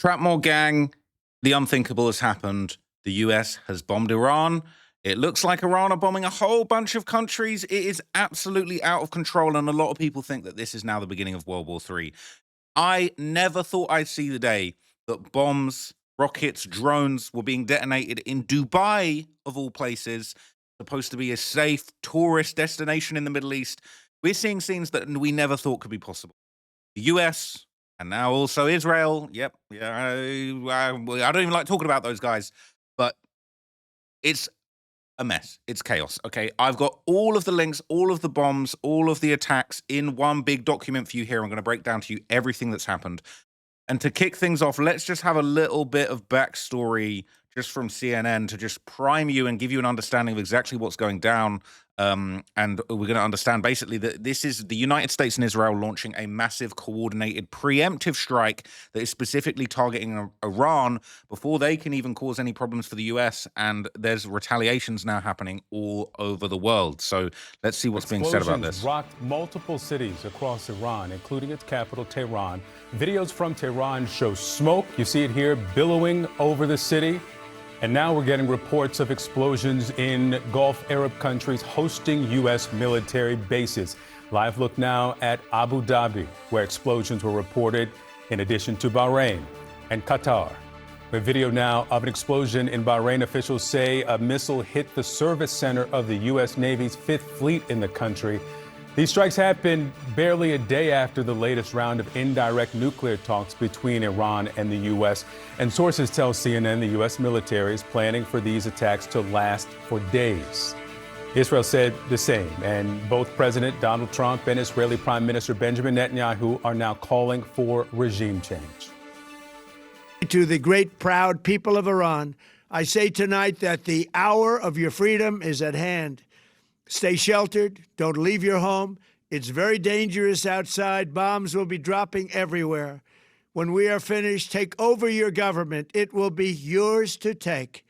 Trapmore gang, the unthinkable has happened. The US has bombed Iran. It looks like Iran are bombing a whole bunch of countries. It is absolutely out of control, and a lot of people think that this is now the beginning of World War III. I never thought I'd see the day that bombs, rockets, drones were being detonated in Dubai, of all places, supposed to be a safe tourist destination in the Middle East. We're seeing scenes that we never thought could be possible. The US, and now also Israel. Yep. Yeah, I don't even like talking about those guys, but it's a mess. It's chaos. Okay. I've got all of the links, all of the bombs, all of the attacks in one big document for you here. I'm going to break down to you everything that's happened. And to kick things off, let's just have a little bit of backstory just from CNN to just prime you and give you an understanding of exactly what's going down. And we're going to understand basically that this is the United States and Israel launching a massive coordinated preemptive strike that is specifically targeting Iran before they can even cause any problems for the US. And there's retaliations now happening all over the world. So let's see what's being said about this. Rocked multiple cities across Iran, including its capital, Tehran. Videos from Tehran show smoke. You see it here billowing over the city. And now we're getting reports of explosions in Gulf Arab countries hosting U.S. military bases. Live look now at Abu Dhabi, where explosions were reported, in addition to Bahrain and Qatar. A video now of an explosion in Bahrain. Officials say a missile hit the service center of the U.S. Navy's Fifth Fleet in the country. These strikes happened barely a day after the latest round of indirect nuclear talks between Iran and the U.S. And sources tell CNN the U.S. military is planning for these attacks to last for days. Israel said the same, and both President Donald Trump and Israeli Prime Minister Benjamin Netanyahu are now calling for regime change. To the great, proud people of Iran, I say tonight that the hour of your freedom is at hand. Stay sheltered. Don't leave your home. It's very dangerous outside. Bombs will be dropping everywhere. When we are finished, take over your government. It will be yours to take.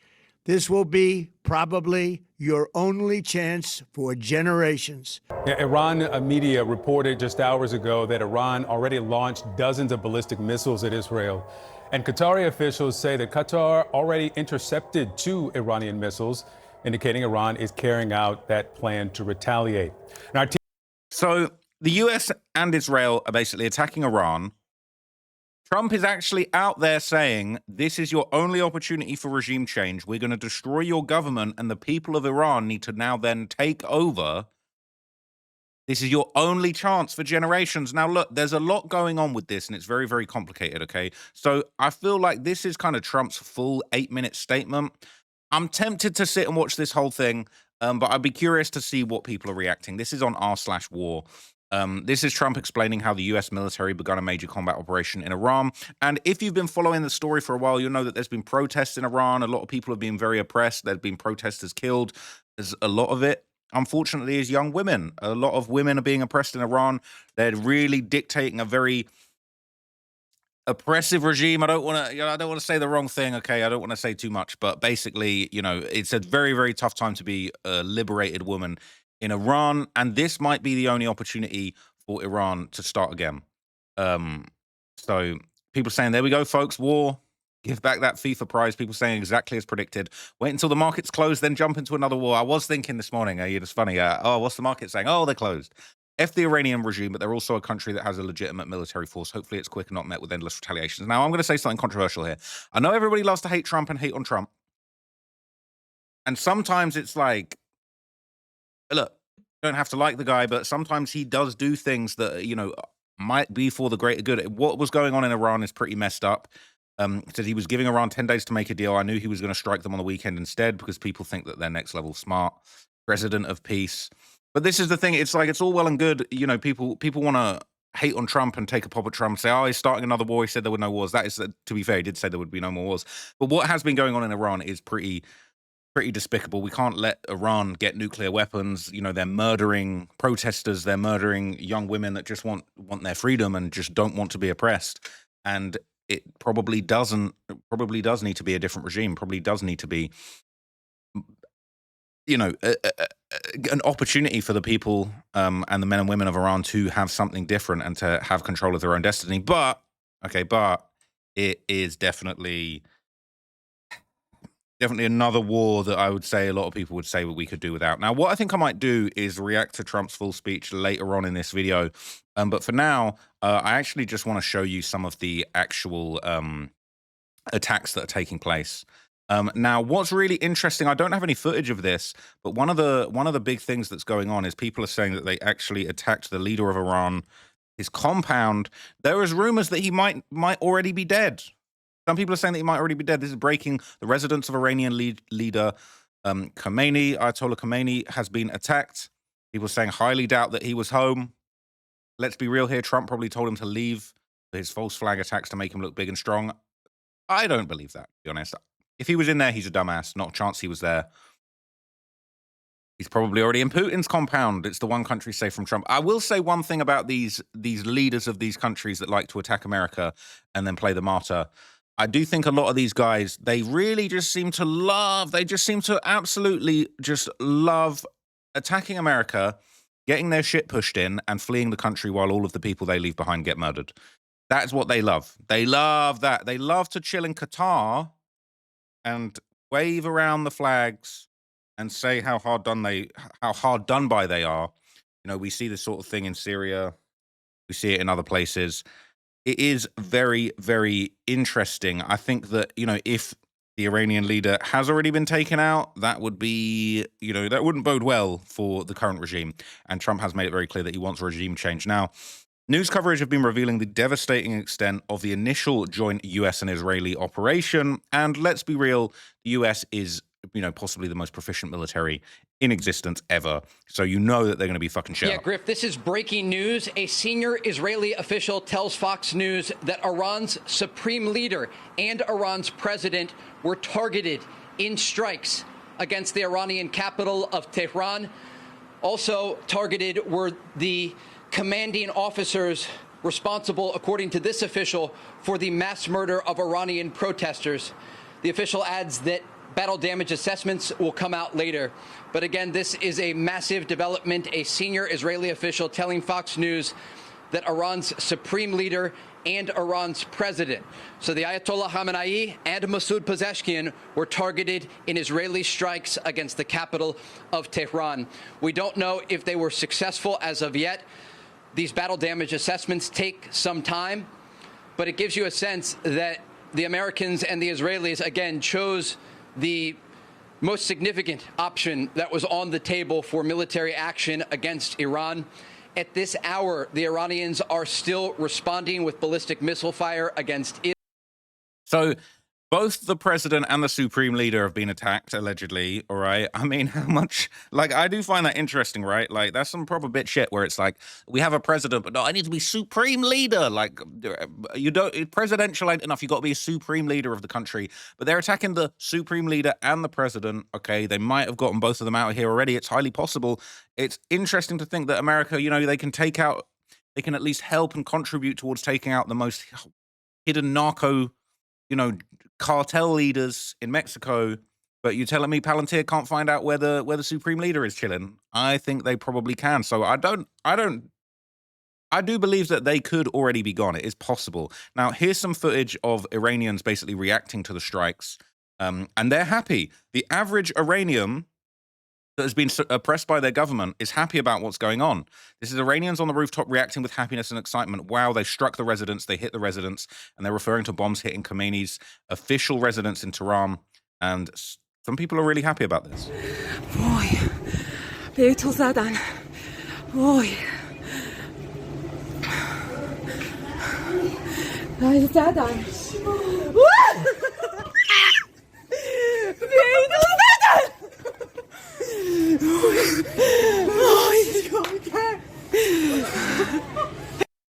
This will be probably your only chance for generations. Iran media reported just hours ago that Iran already launched dozens of ballistic missiles at Israel. And Qatari officials say that Qatar already intercepted 2 Iranian missiles, indicating Iran is carrying out that plan to retaliate. So the US and Israel are basically attacking Iran. Trump is actually out there saying, this is your only opportunity for regime change. We're going to destroy your government, and the people of Iran need to now then take over. This is your only chance for generations. Now, look, there's a lot going on with this, and it's very, very complicated, okay? So I feel like this is kind of Trump's full 8-minute statement. I'm tempted to sit and watch this whole thing, but I'd be curious to see what people are reacting. This is on r/war. This is Trump explaining how the U.S. military begun a major combat operation in Iran. And if you've been following the story for a while, you'll know that there's been protests in Iran. A lot of people have been very oppressed. There have been protesters killed. There's a lot of it, unfortunately, is young women. A lot of women are being oppressed in Iran. They're really dictating a very oppressive regime. I don't want to say the wrong thing. Okay, I don't want to say too much, but basically, it's a very, very tough time to be a liberated woman in Iran, and this might be the only opportunity for Iran to start again. So people saying, there we go, folks, war. Give back that FIFA prize. People saying exactly as predicted. Wait until the markets close, then jump into another war. I was thinking this morning, it's funny. What's the market saying? Oh, they're closed. F the Iranian regime, but they're also a country that has a legitimate military force. Hopefully it's quick and not met with endless retaliations. Now, I'm going to say something controversial here. I know everybody loves to hate Trump and hate on Trump. And sometimes it's like, look, you don't have to like the guy, but sometimes he does do things that, might be for the greater good. What was going on in Iran is pretty messed up. Said he was giving Iran 10 days to make a deal. I knew he was going to strike them on the weekend instead because people think that they're next level smart. President of peace. But this is the thing. It's like, it's all well and good. People want to hate on Trump and take a pop at Trump, say, he's starting another war. He said there were no wars. That is, to be fair, he did say there would be no more wars. But what has been going on in Iran is pretty despicable. We can't let Iran get nuclear weapons. They're murdering protesters. They're murdering young women that just want their freedom and just don't want to be oppressed. And it probably does need to be a different regime. Probably does need to be, an opportunity for the people and the men and women of Iran to have something different and to have control of their own destiny. But it is definitely another war that I would say a lot of people would say we could do without. Now, what I think I might do is react to Trump's full speech later on in this video. But for now, I actually just want to show you some of the actual attacks that are taking place. Now, what's really interesting, I don't have any footage of this, but one of the big things that's going on is people are saying that they actually attacked the leader of Iran, his compound. There is rumors that he might already be dead. Some people are saying that he might already be dead. This is breaking. The residence of Iranian leader Khomeini, Ayatollah Khomeini, has been attacked. People are saying highly doubt that he was home. Let's be real here. Trump probably told him to leave his false flag attacks to make him look big and strong. I don't believe that, to be honest. If he was in there, he's a dumbass. Not a chance he was there. He's probably already in Putin's compound. It's the one country safe from Trump. I will say one thing about these leaders of these countries that like to attack America and then play the martyr. I do think a lot of these guys, they really just seem to love, they just seem to absolutely just love attacking America, getting their shit pushed in, and fleeing the country while all of the people they leave behind get murdered. That's what they love. They love that. They love to chill in Qatar and wave around the flags and say how hard done by they are. You know, we see this sort of thing in Syria. We see it in other places. It is very, very interesting. I think that, you know, if the Iranian leader has already been taken out, that would be, you know, that wouldn't bode well for the current regime. And Trump has made it very clear that he wants a regime change. Now, news coverage have been revealing the devastating extent of the initial joint US and Israeli operation. And let's be real, the US is, you know, possibly the most proficient military in existence ever. So you know that they're going to be fucking shit. Yeah, Griff, this is breaking news. A senior Israeli official tells Fox News that Iran's supreme leader and Iran's president were targeted in strikes against the Iranian capital of Tehran. Also targeted were the commanding officers responsible, according to this official, for the mass murder of Iranian protesters. The official adds that battle damage assessments will come out later. But again, this is a massive development. A senior Israeli official telling Fox News that Iran's supreme leader and Iran's president, so the Ayatollah Khamenei and Masoud Pezeshkian, were targeted in Israeli strikes against the capital of Tehran. We don't know if they were successful as of yet. These battle damage assessments take some time, but it gives you a sense that the Americans and the Israelis, again, chose the most significant option that was on the table for military action against Iran. At this hour, the Iranians are still responding with ballistic missile fire against Israel. So both the president and the supreme leader have been attacked, allegedly, all right? I mean, how much, like, I do find that interesting, right? Like, that's some proper bit shit where it's like, we have a president, but no, I need to be supreme leader. Like, you don't, presidential ain't enough. You got to be a supreme leader of the country. But they're attacking the supreme leader and the president. Okay, they might have gotten both of them out of here already. It's highly possible. It's interesting to think that America, you know, they can at least help and contribute towards taking out the most hidden narco, you know, cartel leaders in Mexico, but you're telling me Palantir can't find out where the supreme leader is chilling? I think they probably can. So I do believe that they could already be gone. It is possible. Now, here's some footage of Iranians basically reacting to the strikes, and they're happy. The average Iranian that has been oppressed by their government is happy about what's going on. This is Iranians on the rooftop reacting with happiness and excitement. Wow, they struck the residence, they hit the residence, and they're referring to bombs hitting Khomeini's official residence in Tehran. And some people are really happy about this. وای به تو زدن وای ای زدن به تو زدن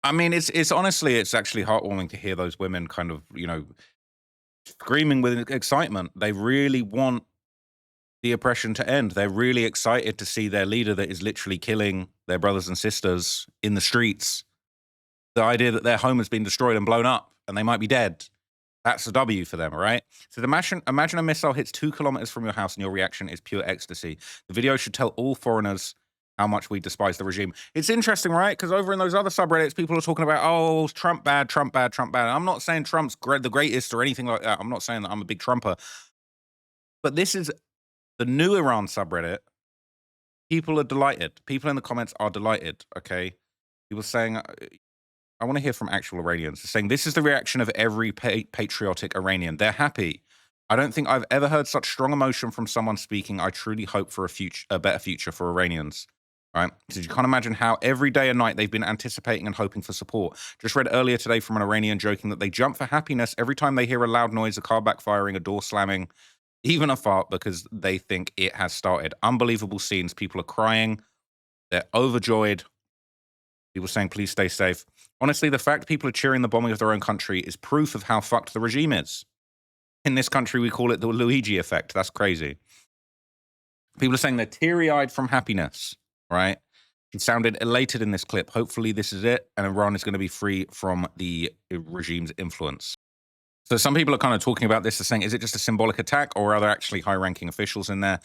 I mean, it's honestly, it's actually heartwarming to hear those women kind of, you know, screaming with excitement. They really want the oppression to end. They're really excited to see their leader that is literally killing their brothers and sisters in the streets. The idea that their home has been destroyed and blown up and they might be dead. That's a W for them, right? So imagine a missile hits 2 kilometers from your house and your reaction is pure ecstasy. The video should tell all foreigners how much we despise the regime. It's interesting, right? Because over in those other subreddits, people are talking about, oh, Trump bad, Trump bad, Trump bad. I'm not saying Trump's the greatest or anything like that. I'm not saying that I'm a big Trumper. But this is the new Iran subreddit. People are delighted. People in the comments are delighted, okay? People saying, I want to hear from actual Iranians. They're saying, this is the reaction of every patriotic Iranian. They're happy. I don't think I've ever heard such strong emotion from someone speaking. I truly hope for a better future for Iranians. Right? Because you can't imagine how every day and night they've been anticipating and hoping for support. Just read earlier today from an Iranian joking that they jump for happiness every time they hear a loud noise, a car backfiring, a door slamming, even a fart, because they think it has started. Unbelievable scenes. People are crying. They're overjoyed. People saying, please stay safe. Honestly, the fact people are cheering the bombing of their own country is proof of how fucked the regime is. In this country, we call it the Luigi effect. That's crazy. People are saying they're teary-eyed from happiness, right? He sounded elated in this clip. Hopefully this is it, and Iran is going to be free from the regime's influence. So some people are kind of talking about this. They're saying, is it just a symbolic attack, or are there actually high-ranking officials in there?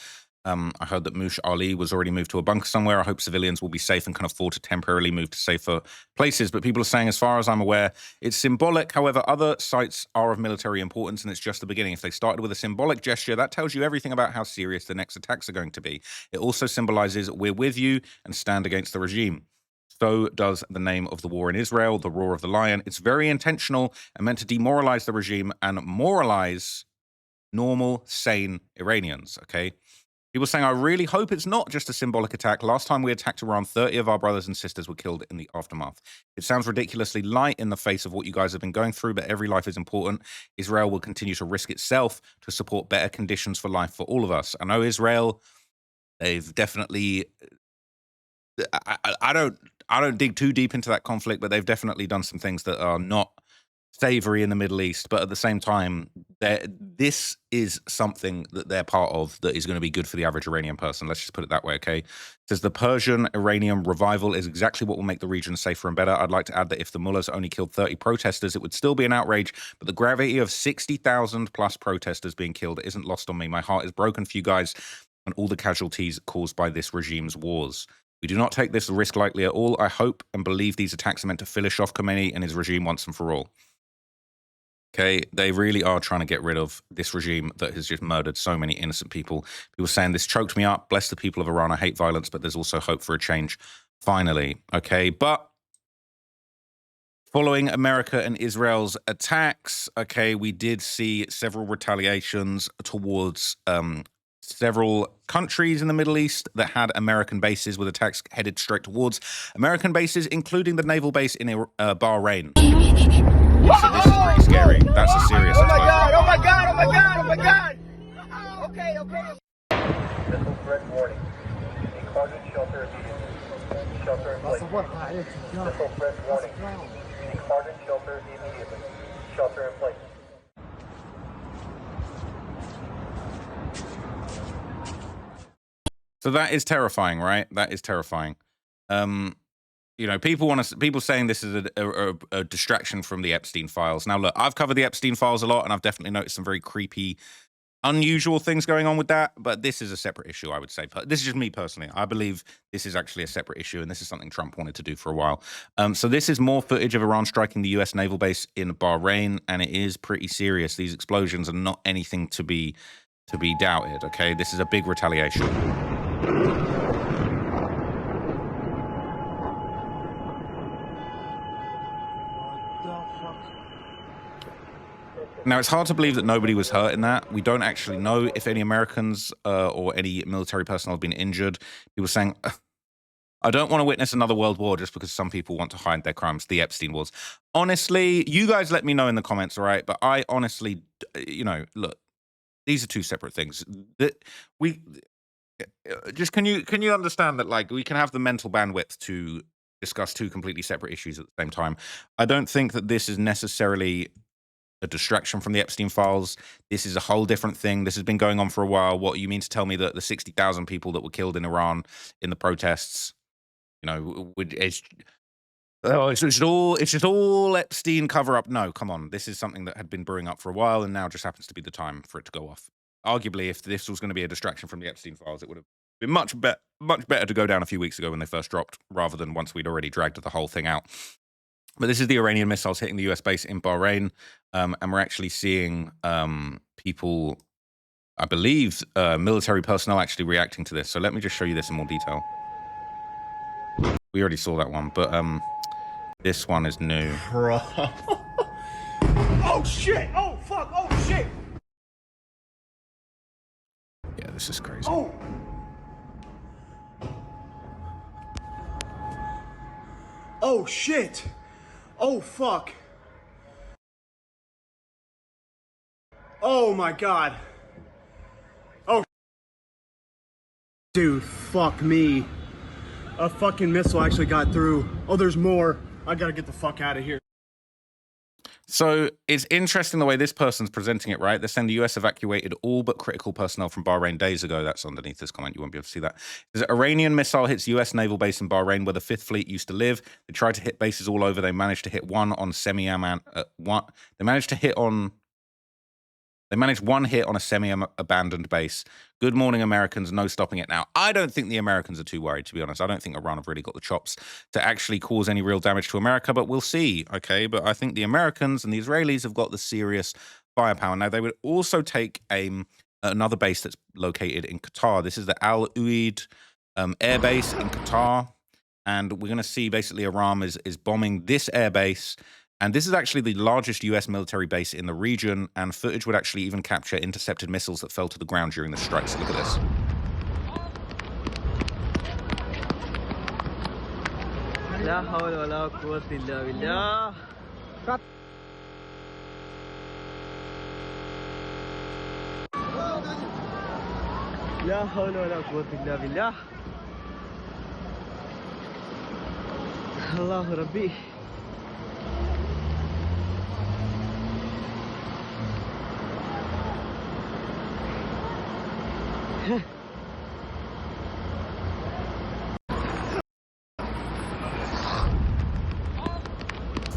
I heard that Mush Ali was already moved to a bunker somewhere. I hope civilians will be safe and can afford to temporarily move to safer places. But people are saying, as far as I'm aware, it's symbolic. However, other sites are of military importance, and it's just the beginning. If they started with a symbolic gesture, that tells you everything about how serious the next attacks are going to be. It also symbolizes we're with you and stand against the regime. So does the name of the war in Israel, the Roar of the Lion. It's very intentional and meant to demoralize the regime and moralize normal, sane Iranians, okay? People saying, I really hope it's not just a symbolic attack. Last time we attacked Iran, 30 of our brothers and sisters were killed in the aftermath. It sounds ridiculously light in the face of what you guys have been going through, but every life is important. Israel will continue to risk itself to support better conditions for life for all of us. I know Israel, they've definitely... I don't dig too deep into that conflict, but they've definitely done some things that are not savory in the Middle East. But at the same time, this is something that they're part of that is going to be good for the average Iranian person. Let's just put it that way, okay? It says the Persian Iranian revival is exactly what will make the region safer and better. I'd like to add that if the mullahs only killed 30 protesters, it would still be an outrage. But the gravity of 60,000 plus protesters being killed isn't lost on me. My heart is broken for you guys and all the casualties caused by this regime's wars. We do not take this risk lightly at all. I hope and believe these attacks are meant to finish off Khomeini and his regime once and for all. Okay, they really are trying to get rid of this regime that has just murdered so many innocent people. People saying this choked me up. Bless the people of Iran. I hate violence, but there's also hope for a change. Finally, okay, but following America and Israel's attacks, okay, we did see several retaliations towards several countries in the Middle East that had American bases with attacks headed straight towards American bases, including the naval base in Bahrain. So this is pretty scary. That's a serious explosion. Oh my God, oh my God, oh my God! Okay. Missile threat warning. A closet shelter immediately. Shelter in place. Missile threat warning. A closet shelter immediately. Shelter in place. So that is terrifying, right? That is terrifying. You know, people saying this is a distraction from the Epstein files. Now, look, I've covered the Epstein files a lot, and I've definitely noticed some very creepy, unusual things going on with that. But this is a separate issue, I would say. But this is just me personally. I believe this is actually a separate issue, and this is something Trump wanted to do for a while. So this is more footage of Iran striking the U.S. naval base in Bahrain, and it is pretty serious. These explosions are not anything to be doubted. Okay, this is a big retaliation. Now, it's hard to believe that nobody was hurt in that. We don't actually know if any Americans or any military personnel have been injured. People saying, I don't want to witness another world war just because some people want to hide their crimes, the Epstein wars. Honestly, you guys let me know in the comments, all right? But I honestly, you know, look, these are two separate things. Can you understand that, like, we can have the mental bandwidth to discuss two completely separate issues at the same time? I don't think that this is necessarily a distraction from the Epstein files. This is a whole different thing. This has been going on for a while. What, you mean to tell me that the 60,000 people that were killed in Iran in the protests, you know, it's just all Epstein cover up? No, come on. This is something that had been brewing up for a while, and now just happens to be the time for it to go off. Arguably, if this was going to be a distraction from the Epstein files, it would have Been much better to go down a few weeks ago when they first dropped, rather than once we'd already dragged the whole thing out. But this is the Iranian missiles hitting the US base in Bahrain, and we're actually seeing people, I believe, military personnel actually reacting to this. So let me just show you this in more detail. We already saw that one, but this one is new. Bro. Oh shit! Oh fuck! Oh shit! Yeah, this is crazy. Oh! Oh shit! Oh fuck! Oh my god! Oh, dude, fuck me! A fucking missile actually got through. Oh, there's more. I gotta get the fuck out of here. So it's interesting the way this person's presenting it, right? They're saying the US evacuated all but critical personnel from Bahrain days ago. That's underneath this comment. You won't be able to see that. There's an Iranian missile hits US naval base in Bahrain where the 5th Fleet used to live. They tried to hit bases all over. They managed to hit one on They managed one hit on a semi-abandoned base. Good morning, Americans. No stopping it now. I don't think the Americans are too worried, to be honest. I don't think Iran have really got the chops to actually cause any real damage to America, but we'll see, okay? But I think the Americans and the Israelis have got the serious firepower. Now, they would also take another base that's located in Qatar. This is the Al Udeid air base in Qatar. And we're going to see basically Iran is bombing this air base. And this is actually the largest US military base in the region, and footage would actually even capture intercepted missiles that fell to the ground during the strikes. Look at this. لا حول ولا قوة إلا بالله. لا حول ولا قوة إلا بالله. الله ربي.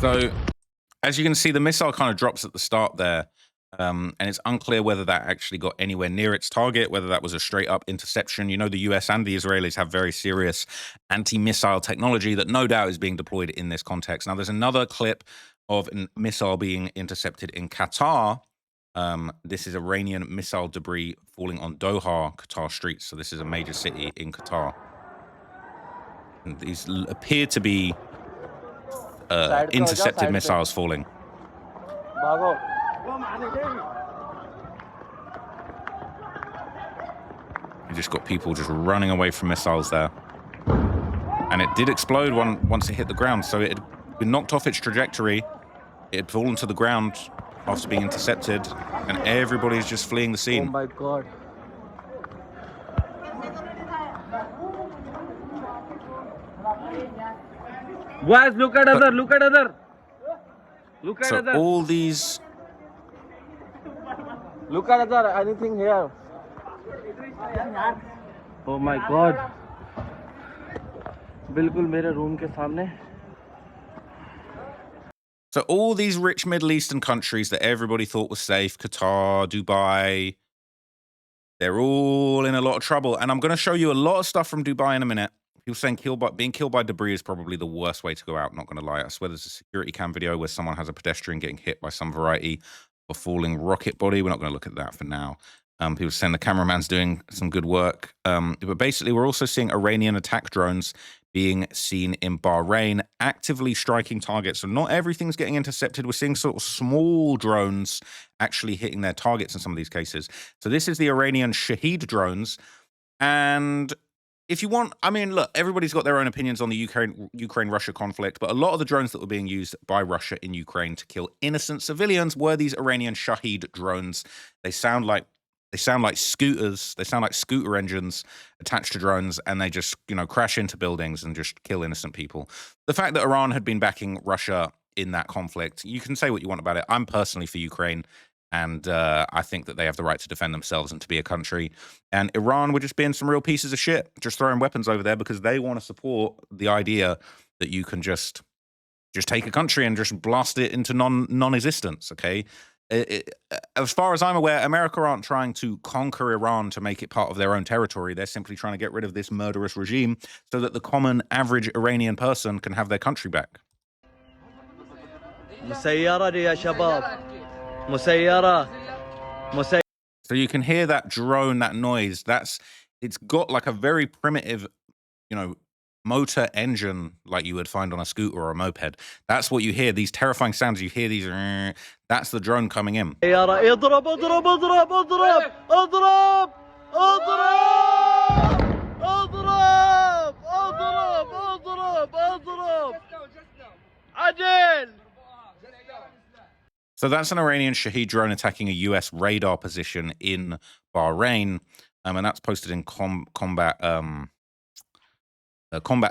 So, as you can see, the missile kind of drops at the start there, and it's unclear whether that actually got anywhere near its target, whether that was a straight-up interception. You know, the US and the Israelis have very serious anti-missile technology that no doubt is being deployed in this context. Now, there's another clip of a missile being intercepted in Qatar. This is Iranian missile debris falling on Doha, Qatar streets. So this is a major city in Qatar. And these appear to be intercepted missiles falling. You just got people just running away from missiles there. And it did explode once it hit the ground. So it had been knocked off its trajectory. It had fallen to the ground after being intercepted. And everybody's just fleeing the scene. Oh my God. Guys, look at other. Look at other. Look at other. So all these... Look at other. Anything here? Oh my God. बिल्कुल मेरे room के सामने. So all these rich Middle Eastern countries that everybody thought was safe, Qatar, Dubai, they're all in a lot of trouble. And I'm going to show you a lot of stuff from Dubai in a minute. People saying being killed by debris is probably the worst way to go out, not going to lie. I swear there's a security cam video where someone has a pedestrian getting hit by some variety of falling rocket body. We're not going to look at that for now. People saying the cameraman's doing some good work. But basically, we're also seeing Iranian attack drones being seen in Bahrain, actively striking targets. So not everything's getting intercepted. We're seeing sort of small drones actually hitting their targets in some of these cases. So this is the Iranian Shahed drones. And if you want, I mean, look, everybody's got their own opinions on the Ukraine-Russia conflict, but a lot of the drones that were being used by Russia in Ukraine to kill innocent civilians were these Iranian Shahed drones. They sound like scooters. They sound like scooter engines attached to drones, and they just, crash into buildings and just kill innocent people. The fact that Iran had been backing Russia in that conflict, you can say what you want about it. I'm personally for Ukraine, and I think that they have the right to defend themselves and to be a country. And Iran were just being some real pieces of shit, just throwing weapons over there because they want to support the idea that you can just take a country and just blast it into non-existence, okay? As far as I'm aware, America aren't trying to conquer Iran to make it part of their own territory. They're simply trying to get rid of this murderous regime so that the common average Iranian person can have their country back. So you can hear that drone, that noise. It's got like a very primitive, motor engine like you would find on a scooter or a moped. That's what you hear. These terrifying sounds. You hear these. That's the drone coming in. So that's an Iranian Shahed drone attacking a US radar position in Bahrain, and that's posted in combat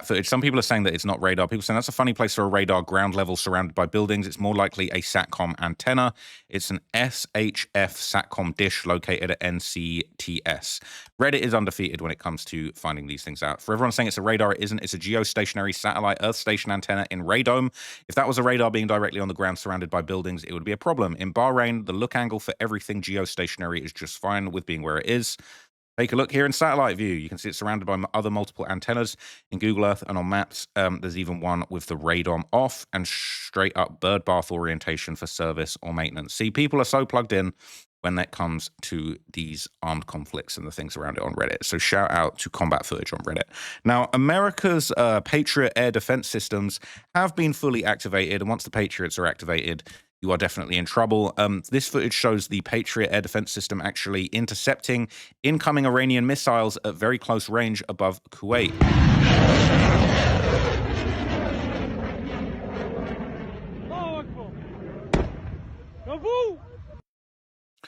footage. Some people are saying that it's not radar. People are saying that's a funny place for a radar, ground level, surrounded by buildings. It's more likely a SATCOM antenna. It's an SHF SATCOM dish located at NCTS. Reddit is undefeated when it comes to finding these things out. For everyone saying it's a radar, it isn't. It's a geostationary satellite Earth station antenna in radome. If that was a radar being directly on the ground surrounded by buildings, it would be a problem. In Bahrain, the look angle for everything geostationary is just fine with being where it is. Take a look here in satellite view. You can see it's surrounded by other multiple antennas in Google Earth and on maps. There's even one with the radome off and straight up bird bath orientation for service or maintenance. See, people are so plugged in when it comes to these armed conflicts and the things around it on Reddit. So shout out to combat footage on Reddit. Now, America's Patriot air defense systems have been fully activated. And once the Patriots are activated, you are definitely in trouble. This footage shows the Patriot air defense system actually intercepting incoming Iranian missiles at very close range above Kuwait.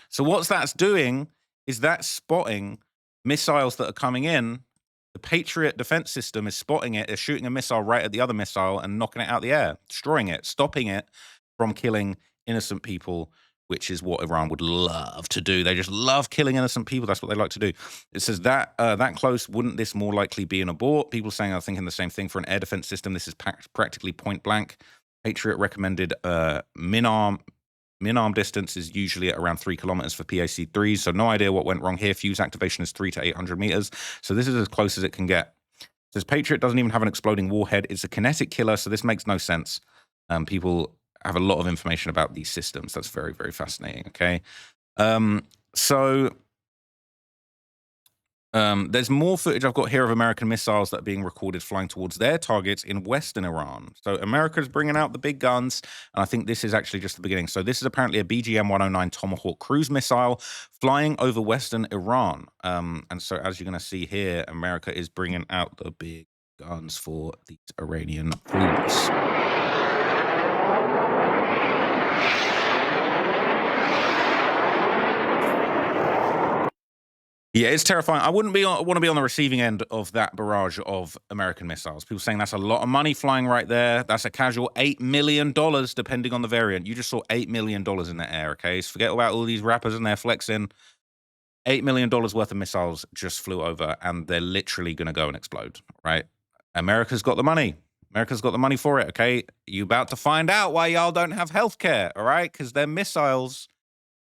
So what that's doing is that's spotting missiles that are coming in. The Patriot defense system is spotting it. They're shooting a missile right at the other missile and knocking it out of the air, destroying it, stopping it from killing innocent people, which is what Iran would love to do. They just love killing innocent people. That's what they like to do. It says that that close, wouldn't this more likely be an abort? People saying are thinking the same thing for an air defense system. This is practically point blank. Patriot recommended min-arm distance is usually at around 3 kilometers for PAC-3s. So no idea what went wrong here. Fuse activation is 300 to 800 meters. So this is as close as it can get. It says Patriot doesn't even have an exploding warhead. It's a kinetic killer. So this makes no sense. People have a lot of information about these systems. That's very, very fascinating. Okay. There's more footage I've got here of American missiles that are being recorded flying towards their targets in Western Iran. So America's bringing out the big guns, and I think this is actually just the beginning. So this is apparently a BGM-109 Tomahawk cruise missile flying over Western Iran. And so as you're going to see here, America is bringing out the big guns for these Iranian fools. Yeah, it's terrifying. I wouldn't want to be on the receiving end of that barrage of American missiles. People saying that's a lot of money flying right there. That's a casual $8 million, depending on the variant. You just saw $8 million in the air, okay? So forget about all these rappers and their flexing. $8 million worth of missiles just flew over, and they're literally going to go and explode, right? America's got the money. America's got the money for it, okay? You about to find out why y'all don't have healthcare, all right? Because their missiles,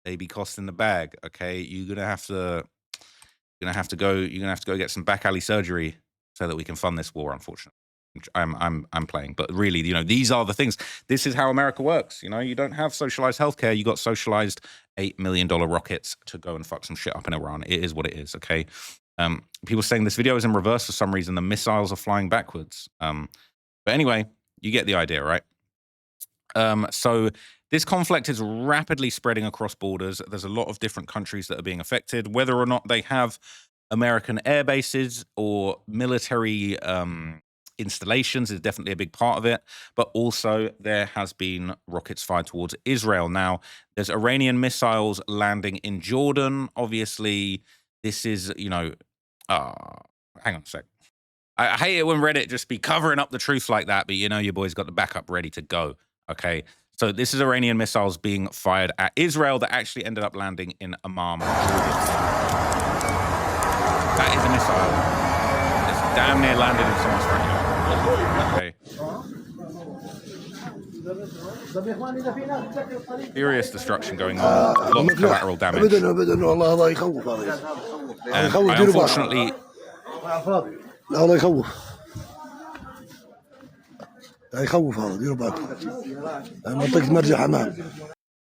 they be costing the bag, okay? You're gonna have to go get some back alley surgery so that we can fund this war, unfortunately. I'm playing, but really, these are the things. This is how America works. You don't have socialized healthcare. You got socialized $8 million rockets to go and fuck some shit up in Iran. It is what it is. Okay. People saying this video is in reverse for some reason. The missiles are flying backwards. But anyway, you get the idea, right? So this conflict is rapidly spreading across borders. There's a lot of different countries that are being affected, whether or not they have American air bases or military installations is definitely a big part of it. But also there has been rockets fired towards Israel. Now, there's Iranian missiles landing in Jordan. Obviously, this is, hang on a sec. I hate it when Reddit just be covering up the truth like that, but your boy's got the backup ready to go. Okay, so this is Iranian missiles being fired at Israel that actually ended up landing in Amman. That is a missile. It's damn near landed in someone's front yard. Okay. Furious destruction going on. Lots of collateral damage. ابدا والله الله يخوف هذا I يخوف ديروا بالكم unfortunately, لا الله يخوف يخوف هذا ديروا بالكم منطقة مرجع حمام.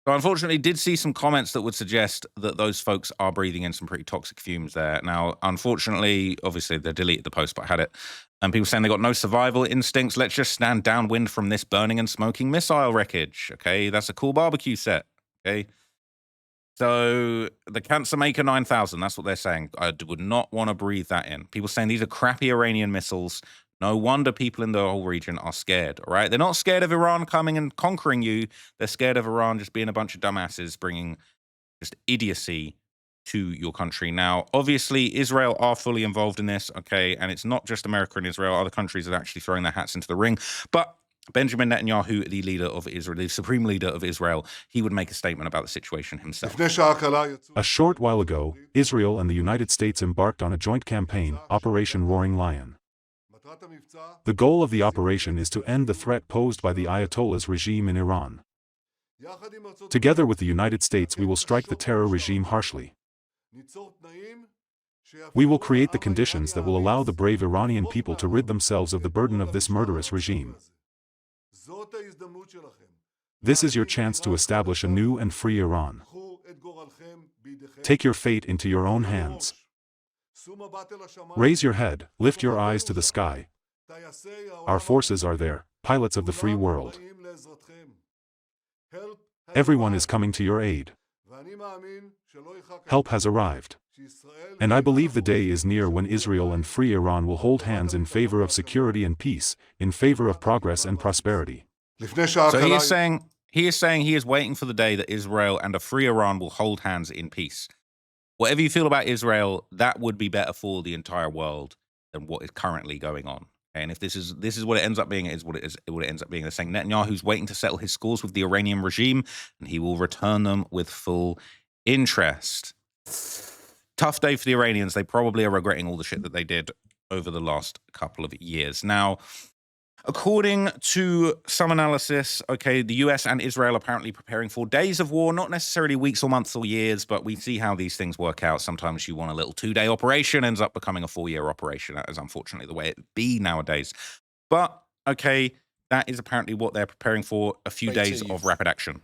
So unfortunately, did see some comments that would suggest that those folks are breathing in some pretty toxic fumes there. Now, unfortunately, obviously, they deleted the post, but I had it. And people saying they got no survival instincts. Let's just stand downwind from this burning and smoking missile wreckage. Okay, that's a cool barbecue set. Okay. So the Cancer Maker 9000, that's what they're saying. I would not want to breathe that in. People saying these are crappy Iranian missiles. No wonder people in the whole region are scared, all right? They're not scared of Iran coming and conquering you. They're scared of Iran just being a bunch of dumbasses bringing just idiocy to your country. Now, obviously, Israel are fully involved in this, okay? And it's not just America and Israel. Other countries are actually throwing their hats into the ring. But Benjamin Netanyahu, the leader of Israel, the supreme leader of Israel, he would make a statement about the situation himself. A short while ago, Israel and the United States embarked on a joint campaign, Operation Roaring Lion. The goal of the operation is to end the threat posed by the Ayatollah's regime in Iran. Together with the United States, we will strike the terror regime harshly. We will create the conditions that will allow the brave Iranian people to rid themselves of the burden of this murderous regime. This is your chance to establish a new and free Iran. Take your fate into your own hands. Raise your head, lift your eyes to the sky. Our forces are there, pilots of the free world. Everyone is coming to your aid. Help has arrived. And I believe the day is near when Israel and free Iran will hold hands in favor of security and peace, in favor of progress and prosperity. So he is saying he is waiting for the day that Israel and a free Iran will hold hands in peace. Whatever you feel about Israel, that would be better for the entire world than what is currently going on. And if this is what it ends up being, it is what it ends up being. They're saying Netanyahu's waiting to settle his scores with the Iranian regime, and he will return them with full interest. Tough day for the Iranians. They probably are regretting all the shit that they did over the last couple of years. Now, according to some analysis, okay, the US and Israel apparently preparing for days of war, not necessarily weeks or months or years, but we see how these things work out. Sometimes you want a little 2-day operation, ends up becoming a 4-year operation. That is unfortunately the way it be nowadays. But, okay, that is apparently what they're preparing for, a few days of rapid action.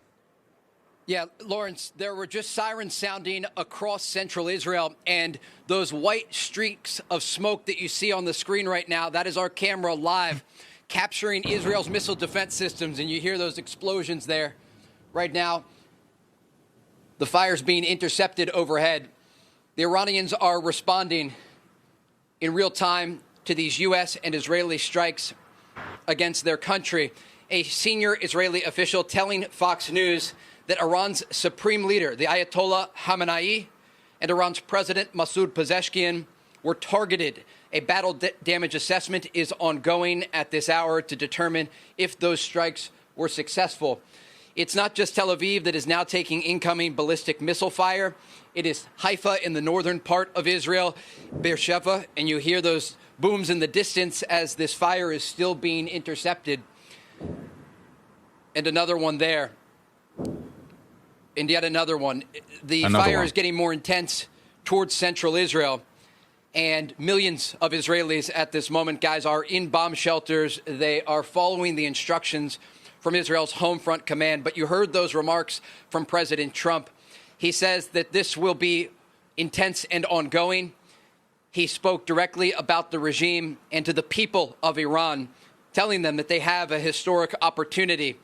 Yeah, Lawrence, there were just sirens sounding across central Israel, and those white streaks of smoke that you see on the screen right now, that is our camera live capturing Israel's missile defense systems, and you hear those explosions there. Right now, the fire's being intercepted overhead. The Iranians are responding in real time to these U.S. and Israeli strikes against their country. A senior Israeli official telling Fox News that Iran's supreme leader, the Ayatollah Khamenei, and Iran's president, Masoud Pezeshkian, were targeted. A battle damage assessment is ongoing at this hour to determine if those strikes were successful. It's not just Tel Aviv that is now taking incoming ballistic missile fire. It is Haifa in the northern part of Israel, Beersheva, and you hear those booms in the distance as this fire is still being intercepted. And another one there. And yet another one. The fire is getting more intense towards central Israel. And millions of Israelis at this moment, guys, are in bomb shelters. They are following the instructions from Israel's Home Front Command. But you heard those remarks from President Trump. He says that this will be intense and ongoing. He spoke directly about the regime and to the people of Iran, telling them that they have a historic opportunity.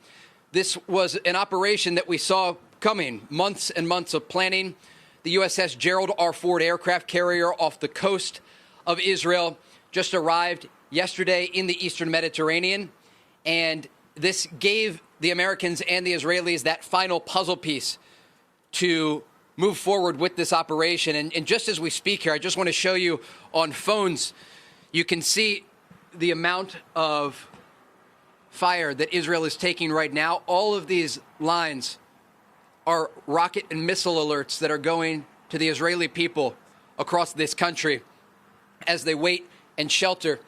This was an operation that we saw coming, months and months of planning. The USS Gerald R. Ford aircraft carrier off the coast of Israel just arrived yesterday in the Eastern Mediterranean. And this gave the Americans and the Israelis that final puzzle piece to move forward with this operation. And just as we speak here, I just want to show you on phones, you can see the amount of fire that Israel is taking right now. All of these lines are rocket and missile alerts that are going to the Israeli people across this country as they wait and shelter.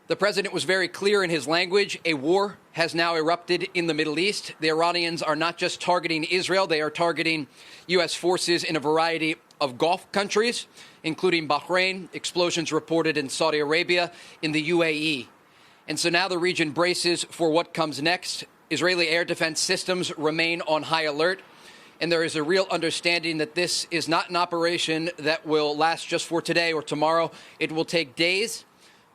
The president was very clear in his language. A war has now erupted in the Middle East. The Iranians are not just targeting Israel, they are targeting U.S. forces in a variety of Gulf countries, including Bahrain, explosions reported in Saudi Arabia, in the UAE. And so now the region braces for what comes next. Israeli air defense systems remain on high alert. And there is a real understanding that this is not an operation that will last just for today or tomorrow. It will take days,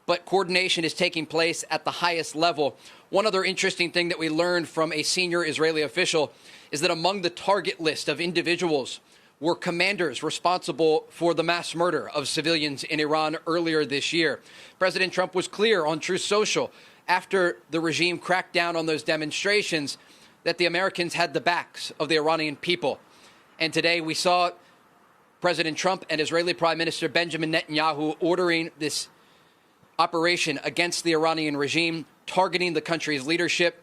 but coordination is taking place at the highest level. One other interesting thing that we learned from a senior Israeli official is that among the target list of individuals were commanders responsible for the mass murder of civilians in Iran earlier this year. President Trump was clear on Truth Social after the regime cracked down on those demonstrations that the Americans had the backs of the Iranian people. And today we saw President Trump and Israeli Prime Minister Benjamin Netanyahu ordering this operation against the Iranian regime, targeting the country's leadership,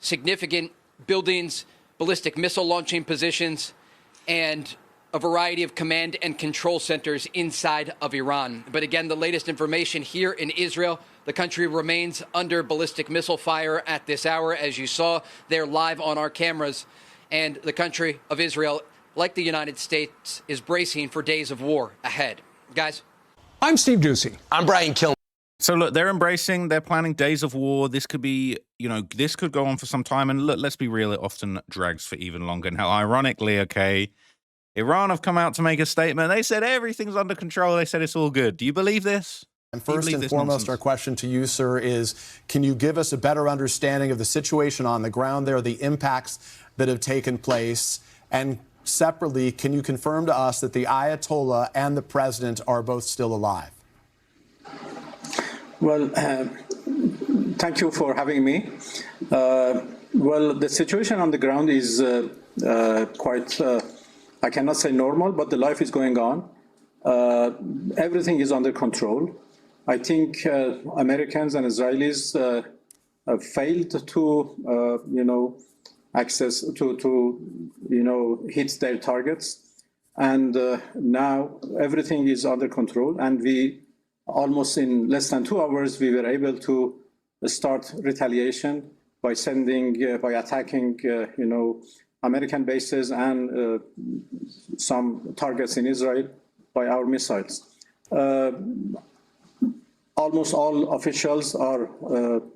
significant buildings, ballistic missile launching positions, and a variety of command and control centers inside of Iran. But again, the latest information here in Israel, the country remains under ballistic missile fire at this hour. As you saw, they're live on our cameras. And the country of Israel, like the United States, is bracing for days of war ahead. Guys? I'm Steve Doocy. I'm Brian Kilmer. So look, they're embracing, they're planning days of war. This could be, this could go on for some time. And look, let's be real, it often drags for even longer. Now, ironically, okay, Iran have come out to make a statement. They said everything's under control. They said it's all good. Do you believe this? And first and foremost, our question to you, sir, is can you give us a better understanding of the situation on the ground there, the impacts that have taken place? And separately, can you confirm to us that the Ayatollah and the president are both still alive? Well, thank you for having me. Well, the situation on the ground is quite, I cannot say normal, but the life is going on. Everything is under control. I think Americans and Israelis failed to, access to hit their targets, and now everything is under control. And we almost in less than 2 hours we were able to start retaliation by attacking, American bases and some targets in Israel by our missiles. Almost all officials are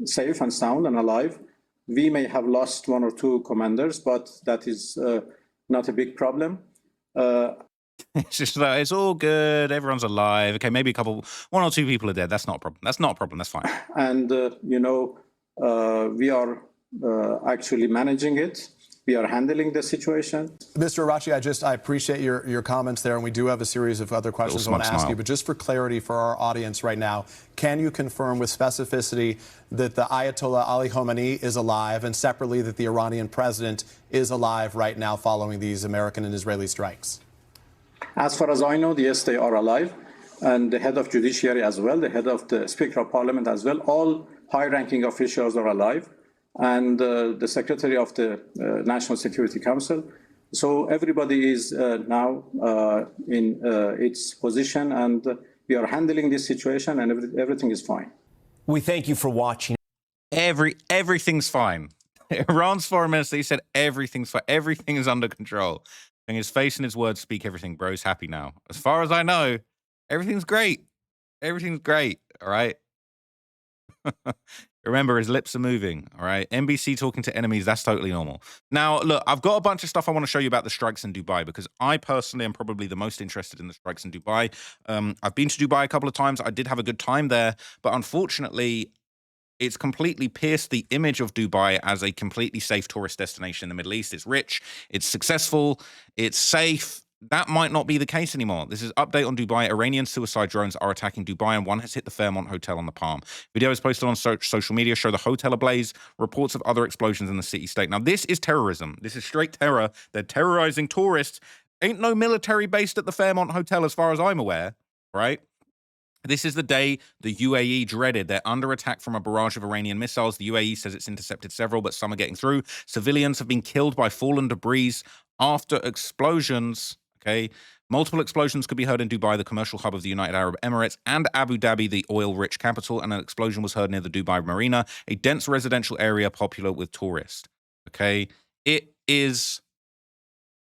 safe and sound and alive. We may have lost 1 or 2 commanders, but that is not a big problem. It's just that it's all good. Everyone's alive. Okay, maybe 1 or 2 people are dead. That's not a problem. That's not a problem. That's fine. And, we are actually managing it. We are handling the situation. Mr. Arachi, I appreciate your comments there, and we do have a series of other questions I want to ask you. But just for clarity for our audience right now, can you confirm with specificity that the Ayatollah Ali Khamenei is alive, and separately that the Iranian president is alive right now following these American and Israeli strikes? As far as I know, yes, they are alive. And the head of judiciary as well, the head of the Speaker of Parliament as well, all high-ranking officials are alive. And the secretary of the National Security Council. So everybody is now in its position, and we are handling this situation, and everything is fine. We thank you for watching. Everything's fine. Iran's foreign minister, he said everything's fine. Everything is under control. And his face and his words speak everything. Bro's happy now. As far as I know, everything's great. Everything's great, all right? Remember, his lips are moving, all right? NBC talking to enemies, that's totally normal. Now, look, I've got a bunch of stuff I want to show you about the strikes in Dubai, because I personally am probably the most interested in the strikes in Dubai. I've been to Dubai a couple of times. I did have a good time there, but unfortunately, it's completely pierced the image of Dubai as a completely safe tourist destination in the Middle East. It's rich, it's successful, it's safe. That might not be the case anymore. This is update on Dubai. Iranian suicide drones are attacking Dubai, and one has hit the Fairmont Hotel on the Palm. Video is posted on social media, show the hotel ablaze, reports of other explosions in the city-state. Now, this is terrorism. This is straight terror. They're terrorizing tourists. Ain't no military based at the Fairmont Hotel as far as I'm aware, right? This is the day the UAE dreaded. They're under attack from a barrage of Iranian missiles. The UAE says it's intercepted several, but some are getting through. Civilians have been killed by fallen debris after explosions. Okay. Multiple explosions could be heard in Dubai, the commercial hub of the United Arab Emirates, and Abu Dhabi, the oil-rich capital, and an explosion was heard near the Dubai Marina, a dense residential area popular with tourists. Okay. It is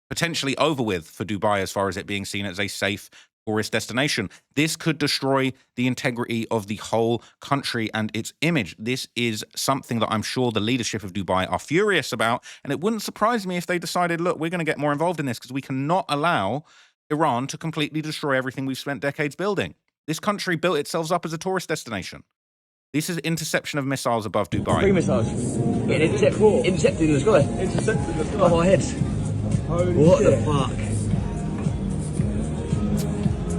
potentially over with for Dubai as far as it being seen as a safe tourist destination. This could destroy the integrity of the whole country and its image. This is something that I'm sure the leadership of Dubai are furious about, and it wouldn't surprise me if they decided, look, we're going to get more involved in this because we cannot allow Iran to completely destroy everything we've spent decades building. This country built itself up as a tourist destination. This is interception of missiles above Dubai. 3 missiles. Intercepted in the sky. Intercepted in the sky. Above our heads. What the fuck?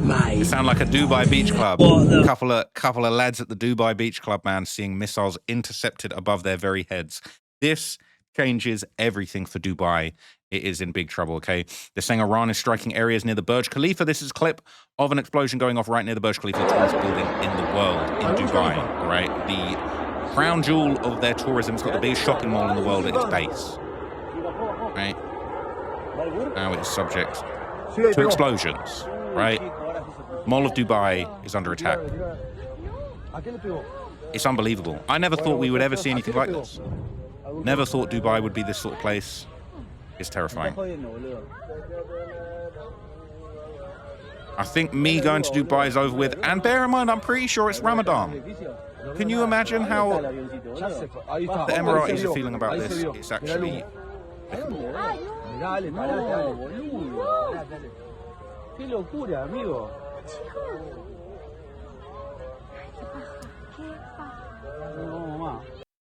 Mate. You sound like a Dubai beach club. Couple of lads at the Dubai beach club, man, seeing missiles intercepted above their very heads. This changes everything for Dubai. It is in big trouble, okay? They're saying Iran is striking areas near the Burj Khalifa. This is a clip of an explosion going off right near the Burj Khalifa, the tallest building in the world in Dubai, right? The crown jewel of their tourism. It's got the biggest shopping mall in the world at its base, right? Now it's subject to explosions, right? Mall of Dubai is under attack. It's unbelievable. I never thought we would ever see anything like this. Never thought Dubai would be this sort of place. It's terrifying. I think me going to Dubai is over with. And bear in mind, I'm pretty sure it's Ramadan. Can you imagine how the Emiratis are feeling about this? It's actually...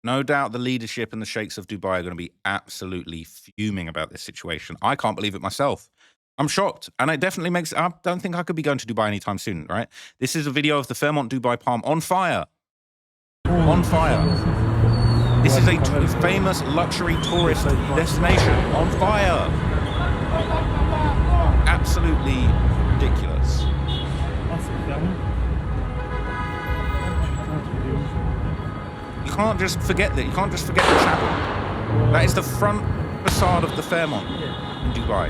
No doubt the leadership and the sheikhs of Dubai are going to be absolutely fuming about this situation. I can't believe it myself. I'm shocked. And it definitely makes... I don't think I could be going to Dubai anytime soon, right? This is a video of the Fairmont Dubai Palm on fire. On fire. This is a famous luxury tourist destination. On fire. Absolutely ridiculous. You can't just forget that. You can't just forget the chapel. That is the front facade of the Fairmont in Dubai.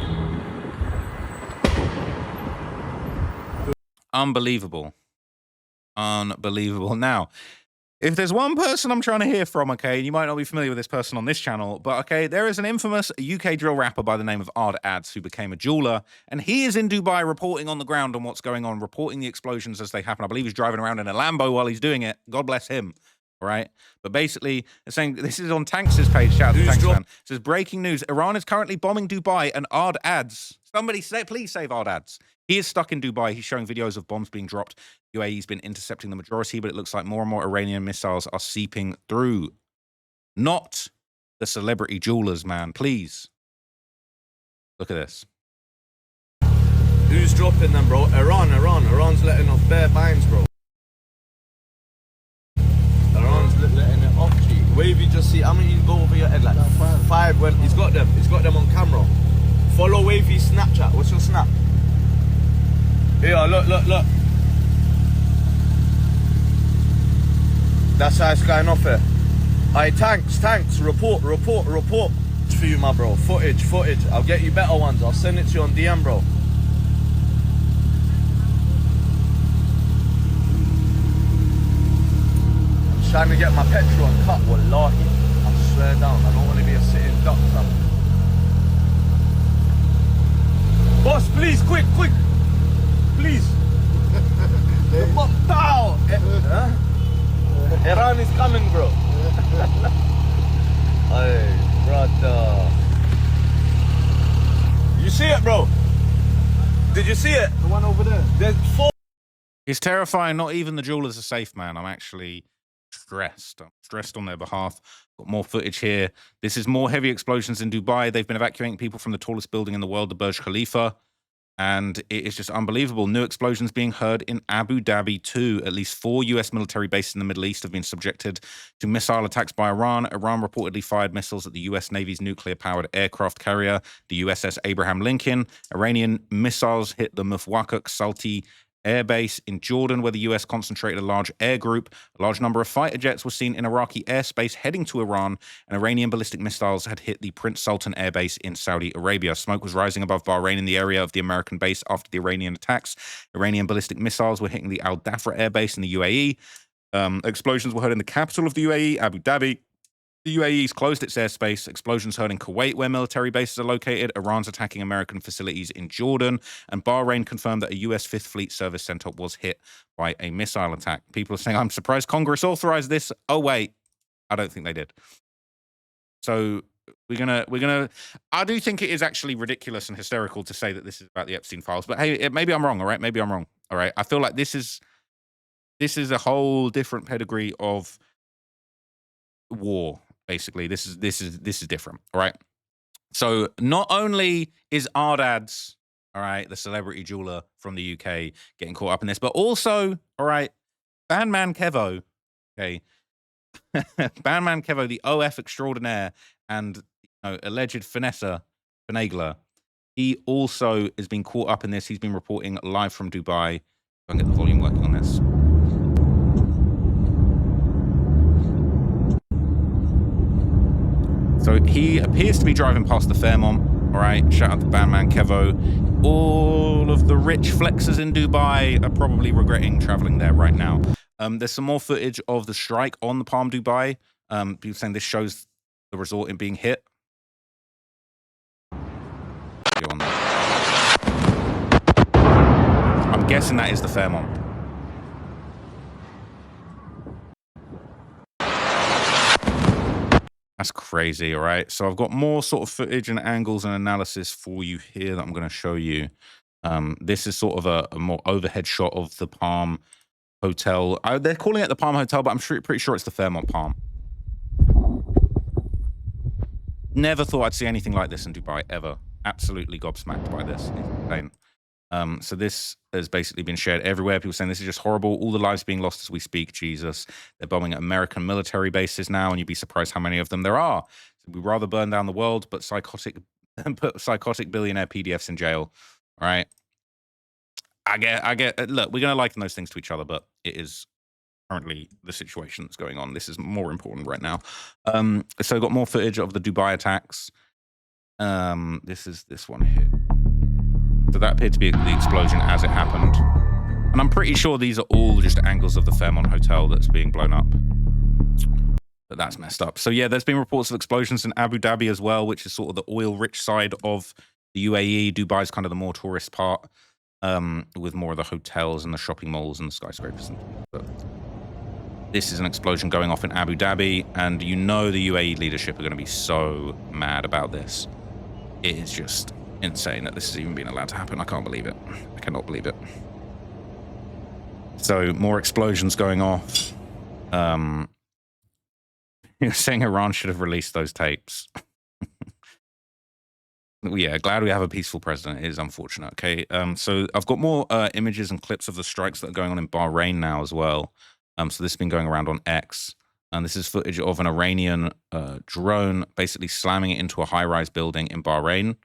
Unbelievable. Unbelievable. Now, if there's one person I'm trying to hear from, okay, and you might not be familiar with this person on this channel, but okay, there is an infamous UK drill rapper by the name of Ard Ads who became a jeweler, and he is in Dubai reporting on the ground on what's going on, reporting the explosions as they happen. I believe he's driving around in a Lambo while he's doing it. God bless him. Right, but basically, they're saying this is on Tanks' page. Shout out to Tanks fan. It says breaking news: Iran is currently bombing Dubai, and Ard Ads. Somebody say, please save Ard Ads. He is stuck in Dubai. He's showing videos of bombs being dropped. UAE's been intercepting the majority, but it looks like more and more Iranian missiles are seeping through. Not the celebrity jewelers, man. Please look at this. Who's dropping them, bro? Iran. Iran's letting off bare mines, bro. Letting it off, G. Wavy, just see how many you go over your head, like 5. When he's got them on camera. Follow Wavy's Snapchat. What's your snap? Here, look. That's how it's going off here. Alright, tanks, report. It's for you, my bro. Footage. I'll get you better ones. I'll send it to you on DM, bro. Trying to get my petrol and cut, wallahi. I swear down, I don't want to be a sitting duck, son. Boss, please, quick, please. Iran is coming, bro. Hey, brother. You see it, bro? Did you see it? The one over there. There's 4. It's terrifying. Not even the jewelers are safe, man. I'm actually... stressed. I'm stressed on their behalf. Got more footage here. This is more heavy explosions in Dubai. They've been evacuating people from the tallest building in the world, the Burj Khalifa. And it is just unbelievable. New explosions being heard in Abu Dhabi too. At least 4 US military bases in the Middle East have been subjected to missile attacks by Iran. Iran reportedly fired missiles at the US Navy's nuclear-powered aircraft carrier, the USS Abraham Lincoln. Iranian missiles hit the Mufwakuk Salti air base in Jordan, where the U.S. concentrated a large air group. A large number of fighter jets were seen in Iraqi airspace heading to Iran, and Iranian ballistic missiles had hit the Prince Sultan air base in Saudi Arabia. Smoke was rising above Bahrain in the area of the American base after the Iranian attacks. Iranian ballistic missiles were hitting the Al Dhafra air base in the UAE. Explosions were heard in the capital of the UAE, Abu Dhabi. The UAE's closed its airspace. Explosions heard in Kuwait, where military bases are located. Iran's attacking American facilities in Jordan. And Bahrain confirmed that a U.S. Fifth Fleet Service center was hit by a missile attack. People are saying, I'm surprised Congress authorized this. Oh, wait. I don't think they did. So we're gonna. I do think it is actually ridiculous and hysterical to say that this is about the Epstein files. But hey, maybe I'm wrong, all right? Maybe I'm wrong, all right? I feel like this is a whole different pedigree of war. Basically, this is different, all right? So not only is Ardad's, all right, the celebrity jeweler from the UK getting caught up in this, but also, all right, Bandman Kevo, okay, Bandman Kevo, the OF extraordinaire and alleged finagler, he also has been caught up in this. He's been reporting live from Dubai. Go and get the volume working on this. So he appears to be driving past the Fairmont. All right, shout out to Bandman Kevo. All of the rich flexers in Dubai are probably regretting traveling there right now. There's some more footage of the strike on the Palm Dubai. People saying this shows the resort in being hit. Go on there. I'm guessing that is the Fairmont. That's crazy, all right? So I've got more sort of footage and angles and analysis for you here that I'm going to show you. This is sort of a more overhead shot of the Palm Hotel. They're calling it the Palm Hotel, but I'm pretty sure it's the Fairmont Palm. Never thought I'd see anything like this in Dubai, ever. Absolutely gobsmacked by this. It's insane. So this has basically been shared everywhere. People saying this is just horrible. All the lives being lost as we speak. Jesus. They're bombing American military bases now, and you'd be surprised how many of them there are. So we'd rather burn down the world, but put psychotic billionaire PDFs in jail. All right. I get. Look, we're going to liken those things to each other, but it is currently the situation that's going on. This is more important right now. So I've got more footage of the Dubai attacks. This is this one here. So that appeared to be the explosion as it happened. And I'm pretty sure these are all just angles of the Fairmont Hotel that's being blown up. But that's messed up. So yeah, there's been reports of explosions in Abu Dhabi as well, which is sort of the oil-rich side of the UAE. Dubai's kind of the more tourist part, with more of the hotels and the shopping malls and the skyscrapers. But this is an explosion going off in Abu Dhabi, and you know the UAE leadership are going to be so mad about this. It is just insane that this has even been allowed to happen. I can't believe it. I cannot believe it. So more explosions going off. You're saying Iran should have released those tapes. Yeah, glad we have a peaceful president. It is unfortunate. Okay, so I've got more images and clips of the strikes that are going on in Bahrain now as well. So this has been going around on X. And this is footage of an Iranian drone basically slamming it into a high-rise building in Bahrain.